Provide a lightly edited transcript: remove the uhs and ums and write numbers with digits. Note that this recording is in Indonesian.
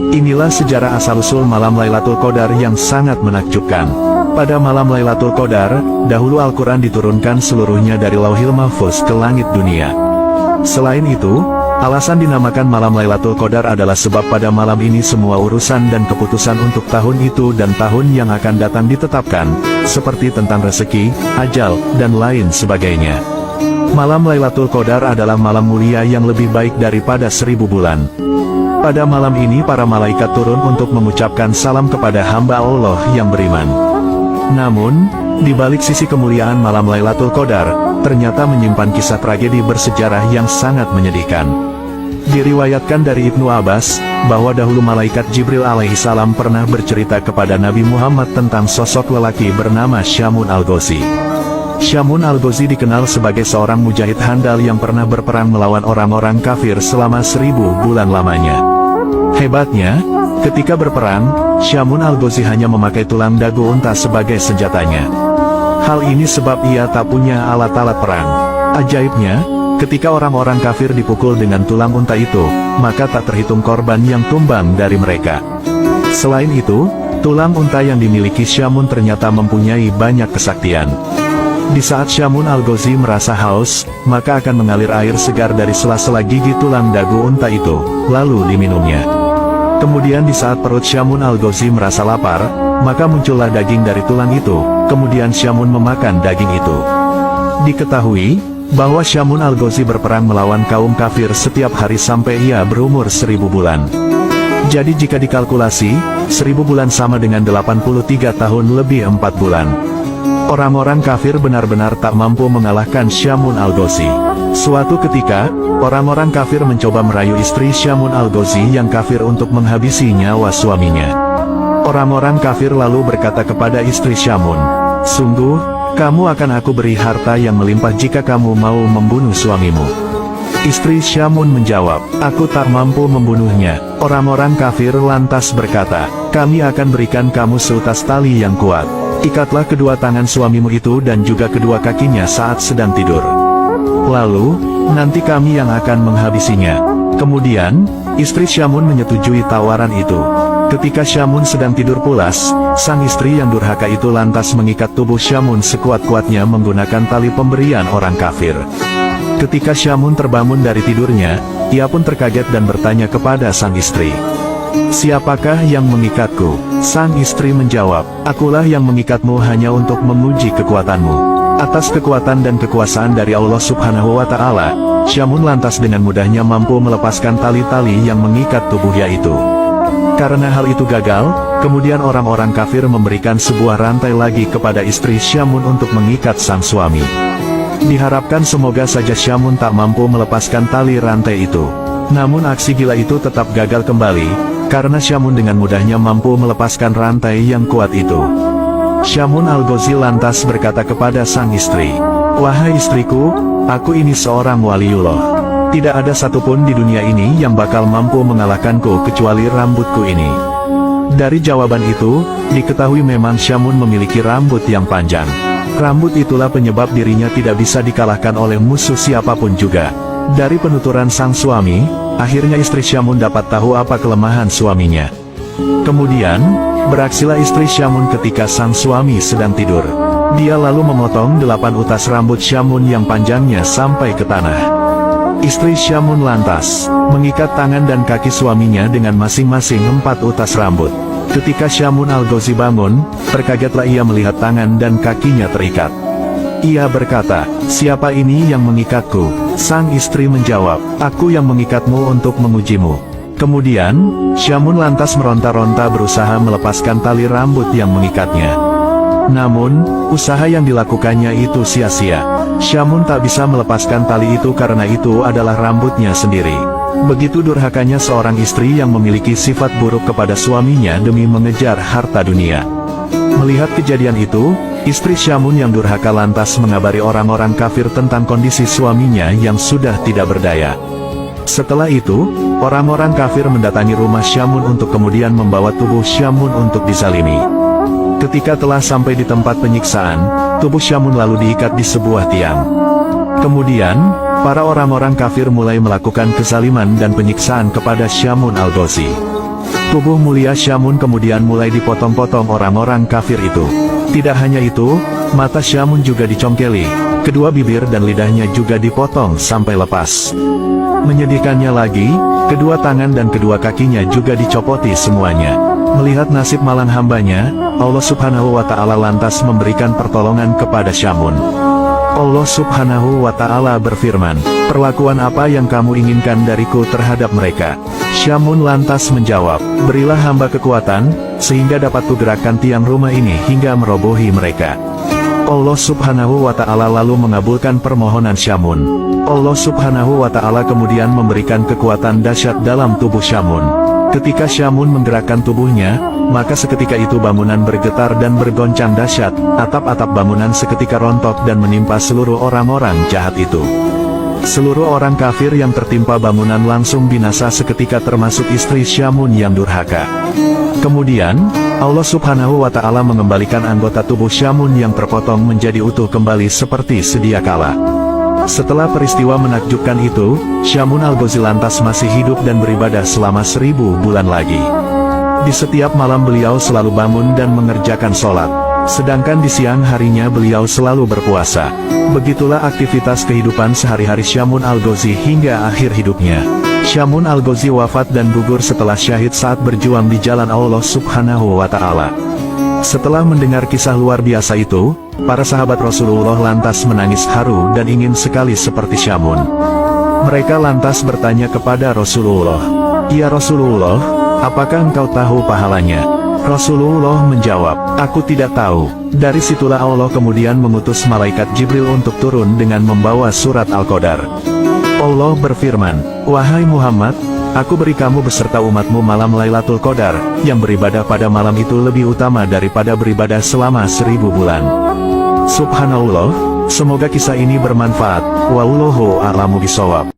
Inilah sejarah asal-usul malam Lailatul Qadar yang sangat menakjubkan. Pada malam Lailatul Qadar, dahulu Al-Quran diturunkan seluruhnya dari Lauhil Mahfuz ke langit dunia. Selain itu, alasan dinamakan malam Lailatul Qadar adalah sebab pada malam ini semua urusan dan keputusan untuk tahun itu dan tahun yang akan datang ditetapkan, seperti tentang rezeki, ajal, dan lain sebagainya. Malam Lailatul Qadar adalah malam mulia yang lebih baik daripada 1000 bulan. Pada malam ini para malaikat turun untuk mengucapkan salam kepada hamba Allah yang beriman. Namun, di balik sisi kemuliaan malam Lailatul Qadar, ternyata menyimpan kisah tragedi bersejarah yang sangat menyedihkan. Diriwayatkan dari Ibnu Abbas, bahwa dahulu malaikat Jibril alaihissalam pernah bercerita kepada Nabi Muhammad tentang sosok lelaki bernama Syamun al-Ghazi. Syamun al-Ghazi dikenal sebagai seorang mujahid handal yang pernah berperang melawan orang-orang kafir selama 1000 bulan lamanya. Hebatnya, ketika berperang, Syamun al-Ghazi hanya memakai tulang dagu unta sebagai senjatanya. Hal ini sebab ia tak punya alat-alat perang. Ajaibnya, ketika orang-orang kafir dipukul dengan tulang unta itu, maka tak terhitung korban yang tumbang dari mereka. Selain itu, tulang unta yang dimiliki Syamun ternyata mempunyai banyak kesaktian. Di saat Syamun al-Ghazi merasa haus, maka akan mengalir air segar dari sela-sela gigi tulang dagu unta itu, lalu diminumnya. Kemudian di saat perut Syamun al-Ghazi merasa lapar, maka muncullah daging dari tulang itu, kemudian Syamun memakan daging itu. Diketahui, bahwa Syamun al-Ghazi berperang melawan kaum kafir setiap hari sampai ia berumur 1000 bulan. Jadi jika dikalkulasi, 1000 bulan sama dengan 83 tahun lebih 4 bulan. Orang-orang kafir benar-benar tak mampu mengalahkan Syamun al-Ghazi. Suatu ketika, orang-orang kafir mencoba merayu istri Syamun al-Ghazi yang kafir untuk menghabisi nyawa suaminya. Orang-orang kafir lalu berkata kepada istri Syamun, "Sungguh, kamu akan aku beri harta yang melimpah jika kamu mau membunuh suamimu." Istri Syamun menjawab, "Aku tak mampu membunuhnya." Orang-orang kafir lantas berkata, "Kami akan berikan kamu seutas tali yang kuat. Ikatlah kedua tangan suamimu itu dan juga kedua kakinya saat sedang tidur. Lalu, nanti kami yang akan menghabisinya." Kemudian, istri Syamun menyetujui tawaran itu. Ketika Syamun sedang tidur pulas, sang istri yang durhaka itu lantas mengikat tubuh Syamun sekuat-kuatnya menggunakan tali pemberian orang kafir. Ketika Syamun terbangun dari tidurnya, ia pun terkaget dan bertanya kepada sang istri, "Siapakah yang mengikatku?" Sang istri menjawab, "Akulah yang mengikatmu hanya untuk menguji kekuatanmu." Atas kekuatan dan kekuasaan dari Allah Subhanahu wa Ta'ala, Syamun lantas dengan mudahnya mampu melepaskan tali-tali yang mengikat tubuhnya itu. Karena hal itu gagal, kemudian orang-orang kafir memberikan sebuah rantai lagi kepada istri Syamun untuk mengikat sang suami. Diharapkan semoga saja Syamun tak mampu melepaskan tali rantai itu. Namun aksi gila itu tetap gagal kembali, karena Syamun dengan mudahnya mampu melepaskan rantai yang kuat itu. Syamun al-Ghazi lantas berkata kepada sang istri, "Wahai istriku, aku ini seorang waliullah. Tidak ada satupun di dunia ini yang bakal mampu mengalahkanku kecuali rambutku ini." Dari jawaban itu, diketahui memang Syamun memiliki rambut yang panjang. Rambut itulah penyebab dirinya tidak bisa dikalahkan oleh musuh siapapun juga. Dari penuturan sang suami, akhirnya istri Syamun dapat tahu apa kelemahan suaminya. Kemudian, beraksilah istri Syamun ketika sang suami sedang tidur. Dia lalu memotong 8 utas rambut Syamun yang panjangnya sampai ke tanah. Istri Syamun lantas mengikat tangan dan kaki suaminya dengan masing-masing 4 utas rambut. Ketika Syamun al-Ghazi bangun, terkagetlah ia melihat tangan dan kakinya terikat. Ia berkata, "Siapa ini yang mengikatku?" Sang istri menjawab, "Aku yang mengikatmu untuk mengujimu." Kemudian, Syamun lantas meronta-ronta berusaha melepaskan tali rambut yang mengikatnya. Namun, usaha yang dilakukannya itu sia-sia. Syamun tak bisa melepaskan tali itu karena itu adalah rambutnya sendiri. Begitu durhakanya seorang istri yang memiliki sifat buruk kepada suaminya demi mengejar harta dunia. Melihat kejadian itu, istri Syamun yang durhaka lantas mengabari orang-orang kafir tentang kondisi suaminya yang sudah tidak berdaya. Setelah itu, orang-orang kafir mendatangi rumah Syamun untuk kemudian membawa tubuh Syamun untuk disalimi. Ketika telah sampai di tempat penyiksaan, tubuh Syamun lalu diikat di sebuah tiang. Kemudian, para orang-orang kafir mulai melakukan kezaliman dan penyiksaan kepada Syamun al-Ghazi. Tubuh mulia Syamun kemudian mulai dipotong-potong orang-orang kafir itu. Tidak hanya itu, mata Syamun juga dicongkeli, kedua bibir dan lidahnya juga dipotong sampai lepas. Menyedihkannya lagi, kedua tangan dan kedua kakinya juga dicopoti semuanya. Melihat nasib malang hambanya, Allah Subhanahu wa Ta'ala lantas memberikan pertolongan kepada Syamun. Allah Subhanahu wa Ta'ala berfirman, "Perlakuan apa yang kamu inginkan dariku terhadap mereka?" Syamun lantas menjawab, "Berilah hamba kekuatan, sehingga dapat kugerakkan tiang rumah ini hingga merobohi mereka." Allah Subhanahu wa Ta'ala lalu mengabulkan permohonan Syamun. Allah Subhanahu wa Ta'ala kemudian memberikan kekuatan dahsyat dalam tubuh Syamun. Ketika Syamun menggerakkan tubuhnya, maka seketika itu bangunan bergetar dan bergoncang dahsyat, atap-atap bangunan seketika rontok dan menimpa seluruh orang-orang jahat itu. Seluruh orang kafir yang tertimpa bangunan langsung binasa seketika termasuk istri Syamun yang durhaka. Kemudian, Allah Subhanahu wa Ta'ala mengembalikan anggota tubuh Syamun yang terpotong menjadi utuh kembali seperti sedia kala. Setelah peristiwa menakjubkan itu, Syamun Al-Ghazi lantas masih hidup dan beribadah selama 1000 bulan lagi. Di setiap malam beliau selalu bangun dan mengerjakan sholat. Sedangkan di siang harinya beliau selalu berpuasa. Begitulah aktivitas kehidupan sehari-hari Syamun Al-Ghazi hingga akhir hidupnya. Syamun Al-Ghazi wafat dan gugur setelah syahid saat berjuang di jalan Allah Subhanahu wa Ta'ala. Setelah mendengar kisah luar biasa itu, para sahabat Rasulullah lantas menangis haru dan ingin sekali seperti Syamun. Mereka lantas bertanya kepada Rasulullah, "Ya Rasulullah, apakah engkau tahu pahalanya?" Rasulullah menjawab, "Aku tidak tahu." Dari situlah Allah kemudian mengutus malaikat Jibril untuk turun dengan membawa surat Al-Qadar. Allah berfirman, "Wahai Muhammad, aku beri kamu beserta umatmu malam Lailatul Qadar, yang beribadah pada malam itu lebih utama daripada beribadah selama 1000 bulan. Subhanallah, semoga kisah ini bermanfaat. Wallahu a'lamu bishawab.